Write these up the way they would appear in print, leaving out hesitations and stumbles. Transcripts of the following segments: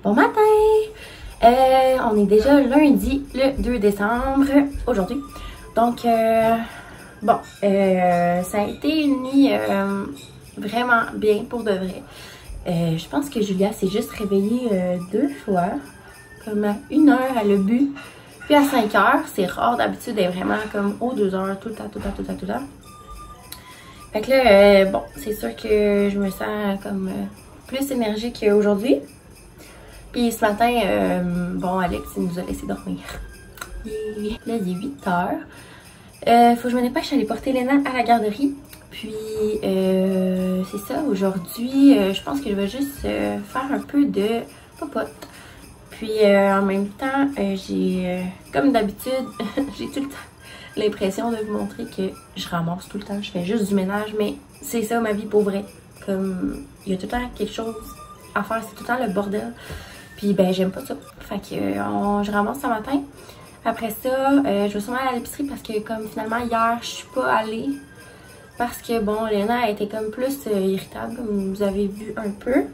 Bon matin! On est déjà lundi, le 2 décembre, aujourd'hui. Donc, bon, ça a été une nuit vraiment bien pour de vrai. Je pense que Julia s'est juste réveillée 2 fois. Comme à 1 heure, elle a bu. Puis à 5 heures, c'est rare d'habitude, elle est vraiment comme aux 2 heures, tout le temps. Fait que là, bon, c'est sûr que je me sens comme plus énergique qu'aujourd'hui. Puis ce matin, bon, Alex, il nous a laissé dormir. Là, il est 8 heures. Faut que je me dépêche aller porter Léna à la garderie. Puis, c'est ça, aujourd'hui, je pense que je vais juste faire un peu de popote. Puis, en même temps, j'ai, comme d'habitude, j'ai tout le temps l'impression de vous montrer que je ramasse tout le temps. Je fais juste du ménage, mais c'est ça ma vie pour vrai. Comme, il y a tout le temps quelque chose à faire, c'est tout le temps le bordel. Puis ben j'aime pas ça. Fait que je ramasse ce matin. Après ça, je vais sûrement aller à l'épicerie parce que comme finalement hier, je suis pas allée. Parce que bon, Léna a été comme plus irritable, comme vous avez vu un peu.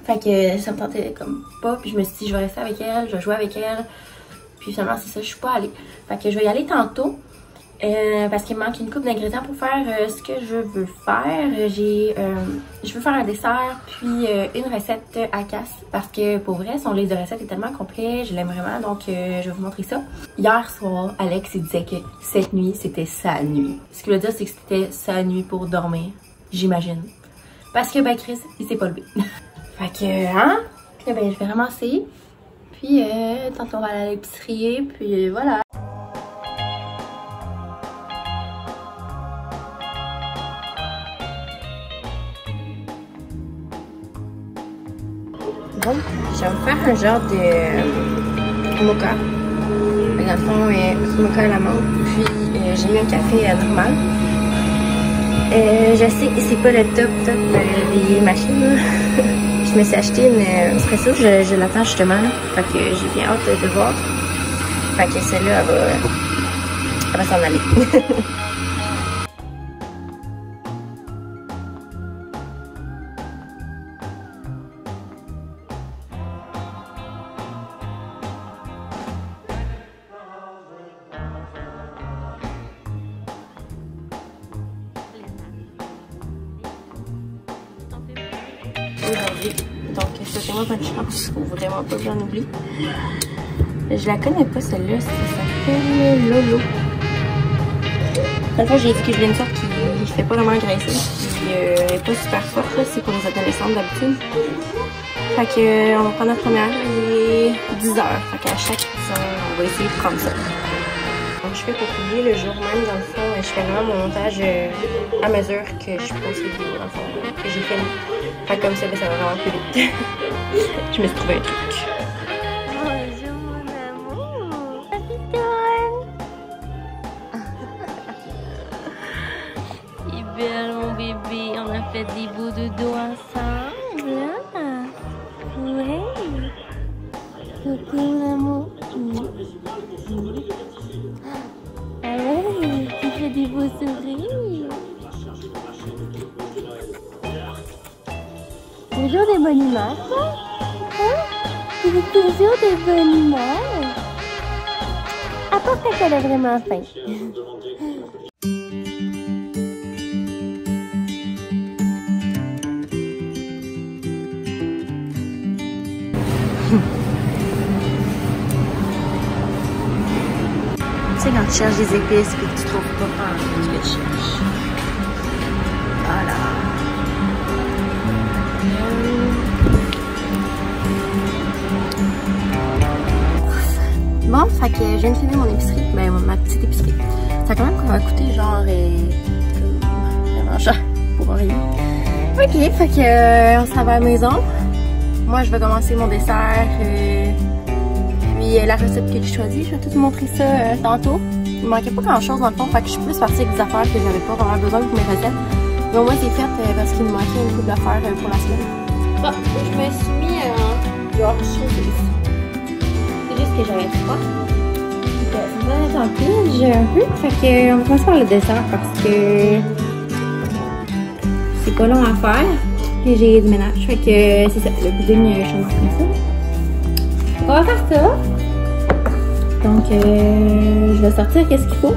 Fait que ça me tentait comme pas. Puis je me suis dit, je vais rester avec elle, je vais jouer avec elle. Puis finalement, c'est ça, je suis pas allée. Fait que je vais y aller tantôt. Parce qu'il me manque une coupe d'ingrédients pour faire ce que je veux faire. Je veux faire un dessert puis une recette à casse parce que pour vrai son livre de recettes est tellement complet, je l'aime vraiment, donc je vais vous montrer ça. Hier soir, Alex il disait que cette nuit c'était sa nuit. Ce qu'il veut dire c'est que c'était sa nuit pour dormir, j'imagine. Parce que ben Chris il s'est pas levé. Fait que hein, là, ben je vais ramasser puis tantôt on va aller à l'épicerie puis voilà. Bon, je vais me faire un genre de mocha. Dans le fond, mocha à la menthe. Puis j'ai mis un café normal. Je sais que c'est pas le top des machines. Je me suis acheté une espresso, je l'attends justement. Fait que j'ai bien hâte de voir. Fait que celle-là, elle va s'en aller. Aujourd'hui. Donc, souhaitez-moi bonne chance. Faut vraiment pas que j'en oublie. Je la connais pas celle-là. Ça s'appelle Lolo. Dans le fond, j'ai dit que je voulais une sorte qui fait pas vraiment graisser. Puis elle est pas super forte. C'est pour les adolescentes d'habitude. Fait que on va prendre la première. Il est 10 heures. Fait qu'à chaque 10 heures, on va essayer de prendre ça. Donc, je fais pour publier le jour même. Dans le fond, je fais vraiment mon montage à mesure que je pose les vidéos. Dans le fond, que j'ai fait. Fait comme ça, ça va vraiment plus vite. Je me suis trouvé un truc. Bonjour mon amour. Papitoine. Il est belle mon bébé. On a fait des bouts de dos ensemble. Hein? Ouais. Coucou mon amour. Ah ouais, tu fais des beaux sourires. Toujours de bonne humeur, toi? Hein? Tu veux toujours de bonne humeur? À part quand elle a vraiment faim. Tu sais quand tu cherches des épices et que tu trouves pas ce que tu cherches. Voilà. Bon, fait que je viens de finir mon épicerie, ben ma petite épicerie. Ça a quand même coûté genre vraiment cher pour rien. Ok, fait que on s'en va à la maison. Moi je vais commencer mon dessert, puis la recette que j'ai choisie, je vais tout vous montrer ça tantôt. Il manquait pas grand chose dans le fond, fait que je suis plus partie avec des affaires que j'avais pas vraiment besoin pour mes recettes. Mais au moins c'est fait parce qu'il me manquait une couple d'affaires pour la semaine. Bon, je me suis mis genre c'est juste que j'avais froid. Ça va être en pile, j'ai un peu. Fait que on va commencer par le dessert parce que c'est pas long à faire. Et j'ai du ménage. Fait que c'est ça, le pudding chaud comme ça. On va faire ça. Donc, je vais sortir qu'est-ce qu'il faut.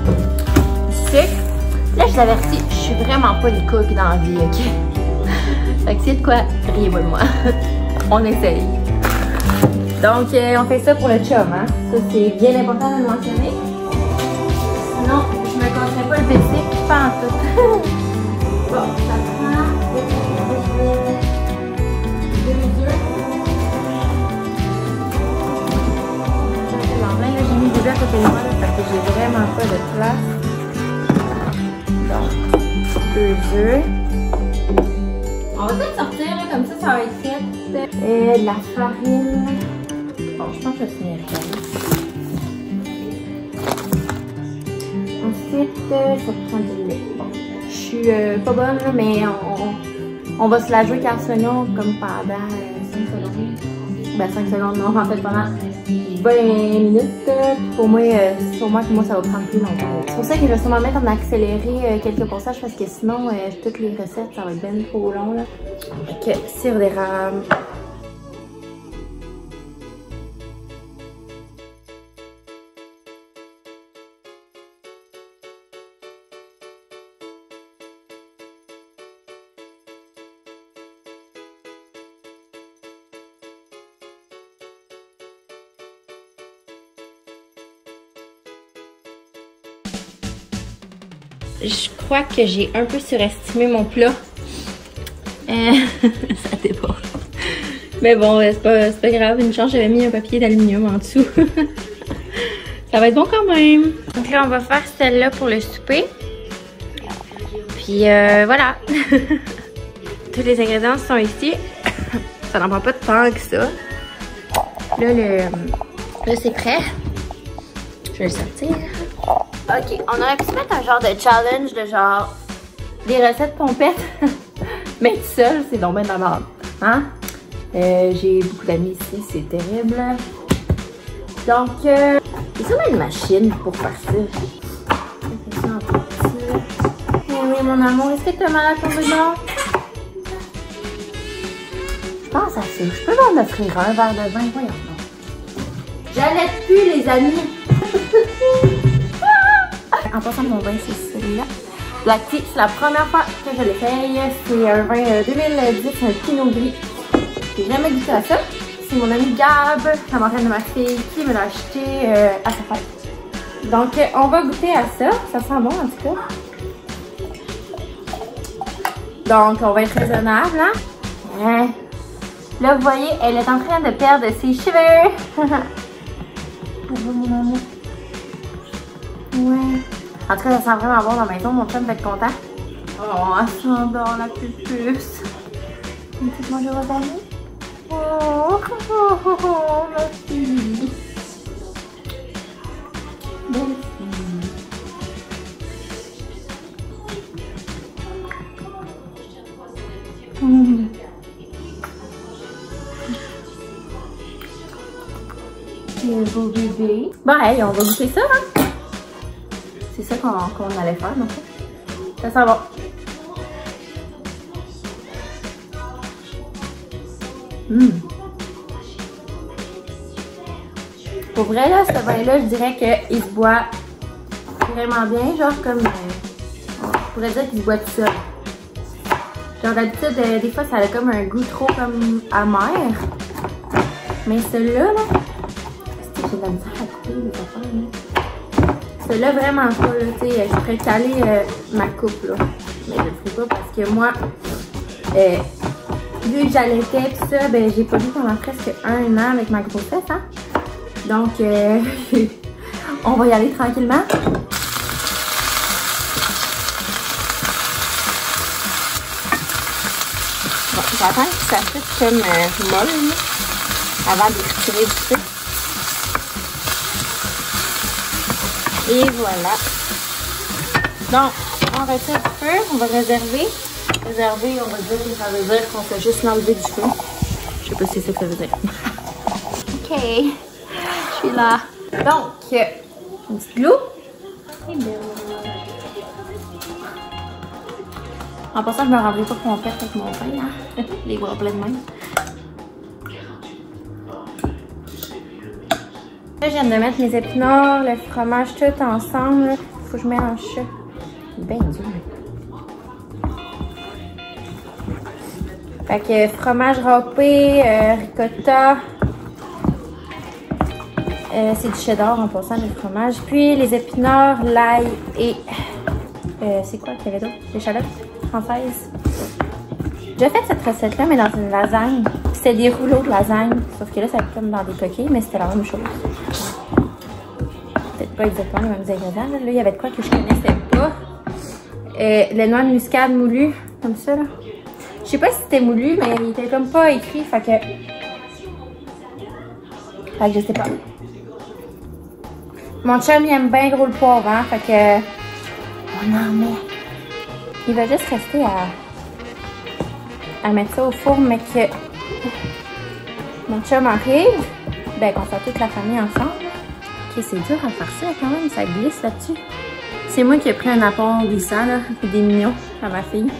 Du sucre. Là, je l'avertis, je suis vraiment pas une cook dans la vie, ok? Fait que c'est de quoi, riez-moi de moi. On essaye. Donc, on fait ça pour le chum, hein? Ça, c'est bien important de le mentionner. Sinon, je me casserai pas le basic, pas en tout. Bon, ça prend deux mesures. Là, j'ai mis des œufs à côté de moi, parce que j'ai vraiment pas de place. Donc, 2 œufs. On va peut-être sortir, là, comme ça va être fait. De la farine. Bon, je pense que je finirai. Ensuite, ça prend du lait. Bon, je suis pas bonne, là, mais on va se la jouer cassonnion comme pendant 5 secondes. Ben 5 secondes, non, en fait pendant 20 minutes. Pour moi, que moi ça va prendre plus longtemps. C'est pour ça que je vais sûrement mettre en accéléré quelques passages parce que sinon, toutes les recettes, ça va être bien trop long. Là. Donc, sirop d'érable. Je crois que j'ai un peu surestimé mon plat. Ça déborde. Mais bon, c'est pas grave. Une chance, j'avais mis un papier d'aluminium en dessous. Ça va être bon quand même. Donc là, on va faire celle-là pour le souper. Puis voilà. Tous les ingrédients sont ici. Ça n'en prend pas de temps que ça. Là, c'est prêt. Je vais le sortir. Ok, on aurait pu se mettre un genre de challenge de genre des recettes pompettes. Mais tout seul, c'est donc bien de la merde. Hein? J'ai beaucoup d'amis ici, c'est terrible. Donc, j'ai sûrement une machine pour faire ça. Eh oui, mon amour, est-ce que tu as mal à ton dedans? Je pense à ça. Je peux m'en offrir un verre de vin, voyons donc. J'allais plus, les amis. En passant, mon vin, c'est celui-là. Black Tea, c'est la première fois que je l'essaye. C'est un vin 2010, un Pinot Gris. J'ai jamais goûté à ça. C'est mon amie Gab, la marraine de ma fille, qui me l'a acheté à sa fête. Donc, on va goûter à ça. Ça sent bon, en tout cas. Donc, on va être raisonnable, hein? Là, vous voyez, elle est en train de perdre ses cheveux. Mon amour. Ouais. En tout cas, ça sent vraiment bon dans la maison. Mon chum va être content. Oh, elle s'endort, la puce. Une petite manger au ballon. Oh, ma fille. Belle fille. Quel beau bébé. Bon, hey, on va goûter ça, hein? C'est ça qu'on allait faire, donc. Ça sent bon. Pour vrai, là, ce vin-là, je dirais qu'il se boit vraiment bien. Genre comme... on pourrait dire qu'il se boit tout seul. Genre d'habitude, des fois, ça a comme un goût trop comme amer. Mais celui-là, là... J'ai de la misère à couper les affaires, là. Celui-là, vraiment pas, là, tu sais, je pourrais caler ma coupe, là. Mais je le ferai pas parce que moi, vu que j'allaitais tout ça, ben j'ai pas vu pendant presque 1 an avec ma grossesse, hein. Donc, on va y aller tranquillement. Bon, j'attends que ça fasse comme molle, là, avant de retirer du sucre. Et voilà. Donc, on retire du feu, on va réserver. Réserver, on va dire que ça veut dire qu'on fait juste l'enlever du feu. Je sais pas si c'est ça que ça veut dire. Ok, je suis là. Donc, une petite glue. En passant, je me rendrai pas complète avec mon pain, hein. Les bras pleins de main. Là, je viens de mettre mes épinards, le fromage tout ensemble. Faut que je mélange ça. Ben dur. Fait que fromage râpé, ricotta. C'est du cheddar en passant le fromage. Puis les épinards, l'ail et... c'est quoi qu'il y avait d'autre? L'échalote française. J'ai fait cette recette-là, mais dans une lasagne. C'était des rouleaux de lasagne. Sauf que là, ça va comme dans des coquilles, mais c'était la même chose. Peut-être pas exactement les mêmes ingrédients. Là, il y avait de quoi que je connaissais pas. Le noix de muscade moulu, comme ça, là. Je sais pas si c'était moulu, mais il était comme pas écrit, fait que je sais pas. Mon chum, il aime bien gros le poivre, hein, fait que on en met. Il va juste rester à mettre ça au four, mais que mon chum arrive, ben qu'on soit toute la famille ensemble. Ok, c'est dur à faire ça quand même, ça glisse là-dessus. C'est moi qui ai pris un apport glissant, là, des mignons à ma fille.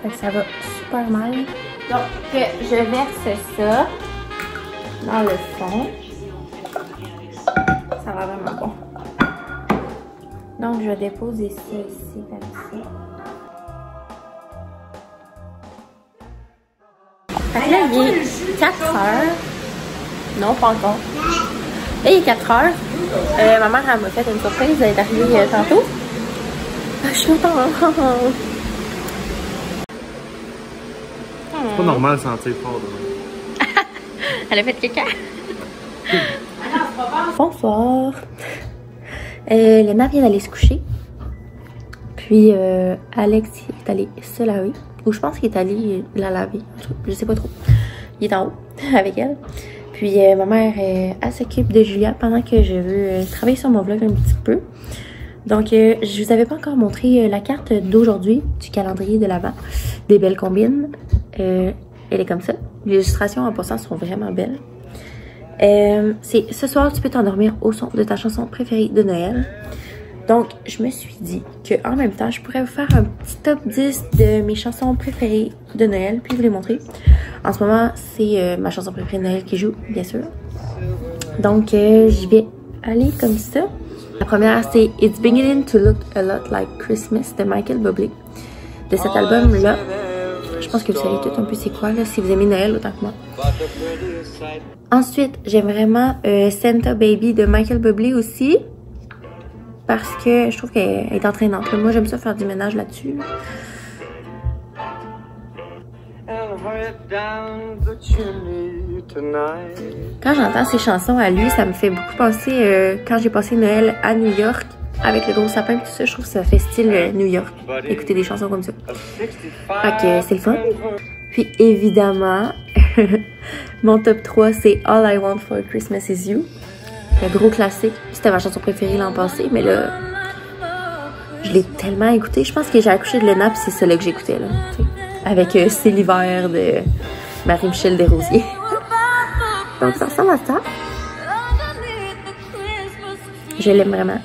Fait que ça va super mal. Donc, je verse ça dans le fond. Ça va vraiment bon. Donc, je vais déposer ça ici, comme ça. Fait que là, il est 4 heures. Non, pas encore. Là, il est 4 heures. Ma mère, elle m'a fait une surprise. Elle est arrivée tantôt. Je suis contente. C'est pas normal de sentir fort de Elle a fait caca. Bonsoir. Léna vient d'aller se coucher. Puis Alex est allé se laver. Ou je pense qu'il est allé la laver. Je sais pas trop. Il est en haut avec elle. Puis ma mère, elle s'occupe de Julia pendant que je veux travailler sur mon vlog un petit peu. Donc, je vous avais pas encore montré la carte d'aujourd'hui du calendrier de l'Avent des belles combines. Elle est comme ça. Les illustrations en passant sont vraiment belles. C'est ce soir, tu peux t'endormir au son de ta chanson préférée de Noël. Donc, je me suis dit qu'en même temps, je pourrais vous faire un petit top 10 de mes chansons préférées de Noël, puis vous les montrer. En ce moment, c'est ma chanson préférée de Noël qui joue, bien sûr. Donc, je vais aller comme ça. La première, c'est It's Beginning to Look a Lot Like Christmas de Michael Bublé. De cet album-là, je pense que vous savez tout un peu c'est quoi, là, si vous aimez Noël autant que moi. Ensuite, j'aime vraiment Santa Baby de Michael Bublé aussi. Parce que je trouve qu'elle est entraînante. Moi, j'aime ça faire du ménage là-dessus. Quand j'entends ces chansons à lui, ça me fait beaucoup penser quand j'ai passé Noël à New York avec le gros sapin et tout ça. Je trouve que ça fait style New York, écouter des chansons comme ça. Fait que c'est le fun. Puis évidemment, mon top 3, c'est All I Want for Christmas Is You. Le gros classique. C'était ma chanson préférée l'an passé, mais là, je l'ai tellement écouté. Je pense que j'ai accouché de Léna, puis c'est celle-là que j'écoutais, là. Avec C'est l'hiver de Marie-Michel Desrosiers. Donc, ça ressemble à ça. Je l'aime vraiment.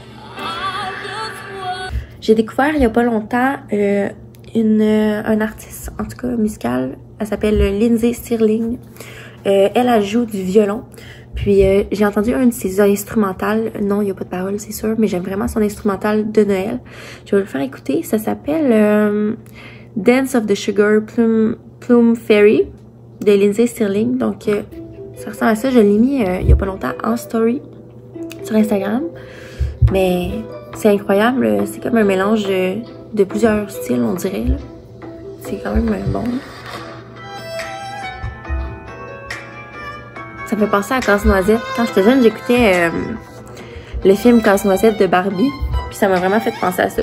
J'ai découvert il n'y a pas longtemps un artiste, en tout cas musical. Elle s'appelle Lindsay Stirling. Elle joue du violon. Puis j'ai entendu un de ses instrumentales. Non, il n'y a pas de paroles, c'est sûr, mais j'aime vraiment son instrumental de Noël. Je vais le faire écouter. Ça s'appelle Dance of the Sugar Plum Fairy de Lindsay Stirling. Donc, ça ressemble à ça. Je l'ai mis il n'y a pas longtemps en story sur Instagram. Mais c'est incroyable. C'est comme un mélange de plusieurs styles, on dirait. C'est quand même bon. Ça me fait penser à Casse-Noisette. Quand j'étais jeune, j'écoutais le film Casse-Noisette de Barbie. Puis ça m'a vraiment fait penser à ça.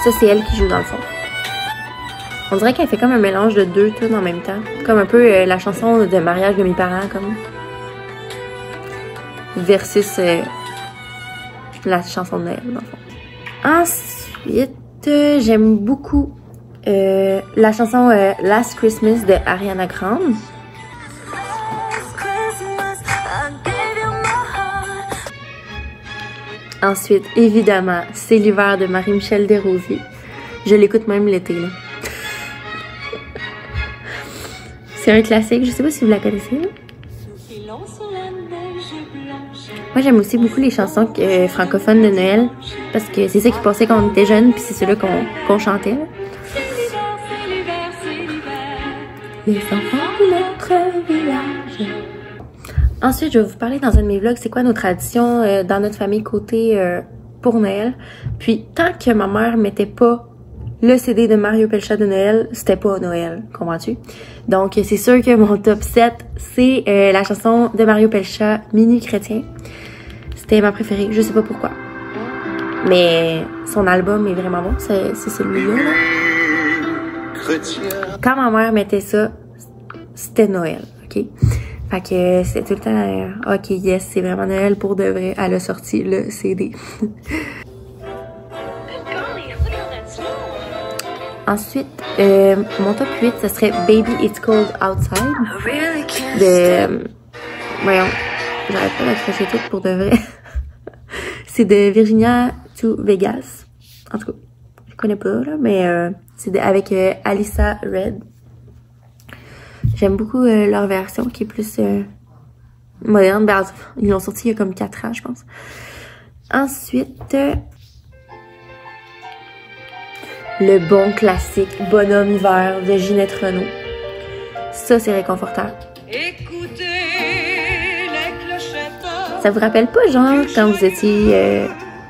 Ça, c'est elle qui joue dans le fond. On dirait qu'elle fait comme un mélange de deux tunes en même temps. Comme un peu la chanson de mariage de mes parents, comme. Versus la chanson de Noël, dans le fond. Ensuite, j'aime beaucoup la chanson Last Christmas de Ariana Grande. Ensuite, évidemment, C'est l'hiver de Marie-Michel Desrosiers. Je l'écoute même l'été, là. C'est un classique, je sais pas si vous la connaissez. Moi, j'aime aussi beaucoup les chansons francophones de Noël parce que c'est ça qui passait quand on était jeunes, puis c'est ceux-là qu'on chantait. Là. Les enfants de notre village. Ensuite, je vais vous parler dans un de mes vlogs, c'est quoi nos traditions dans notre famille côté pour Noël. Puis, tant que ma mère mettait pas le CD de Mario Pelcha de Noël, c'était pas Noël, comprends-tu? Donc, c'est sûr que mon top 7, c'est la chanson de Mario Pelcha, Minuit chrétien. C'était ma préférée, je sais pas pourquoi. Mais son album est vraiment bon, c'est celui-là. Là. Quand ma mère mettait ça, c'était Noël, ok? Fait que c'était tout le temps, ok, yes, c'est vraiment Noël pour de vrai. Elle a sorti le CD. Ensuite, mon top 8, ce serait Baby It's Cold Outside. Voyons, j'arrête pas d'accrocher tout pour de vrai. C'est de Virginia to Vegas. En tout cas, je connais pas, là, mais c'est avec Alyssa Red. J'aime beaucoup leur version qui est plus moderne. Ben, ils l'ont sorti il y a comme 4 ans, je pense. Ensuite, le bon classique Bonhomme hiver de Ginette Renault. Ça, c'est réconfortant. Ça vous rappelle pas, genre, quand vous étiez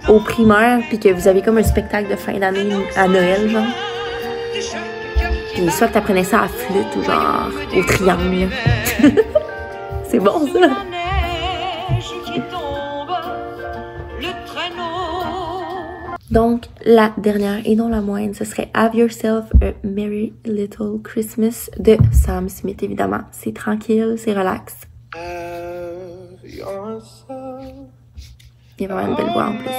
au primaire puis que vous aviez comme un spectacle de fin d'année à Noël, genre? Puis soit que t'apprenais ça à flûte ou genre au triangle. C'est bon, ça! Donc, la dernière et non la moindre, ce serait Have Yourself a Merry Little Christmas de Sam Smith, évidemment. C'est tranquille, c'est relax. Il y a vraiment une belle voix en plus.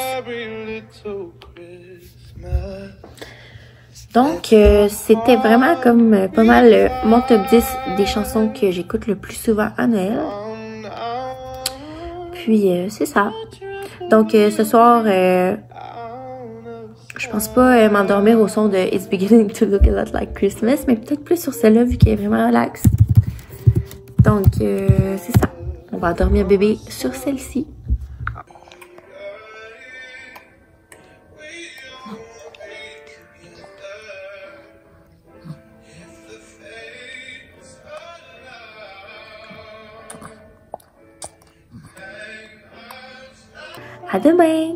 Donc, c'était vraiment comme pas mal mon top 10 des chansons que j'écoute le plus souvent à Noël. Puis, c'est ça. Donc, ce soir, je pense pas m'endormir au son de It's Beginning to Look a Lot Like Christmas, mais peut-être plus sur celle-là vu qu'elle est vraiment relax. Donc, c'est ça. On va endormir bébé sur celle-ci. À demain!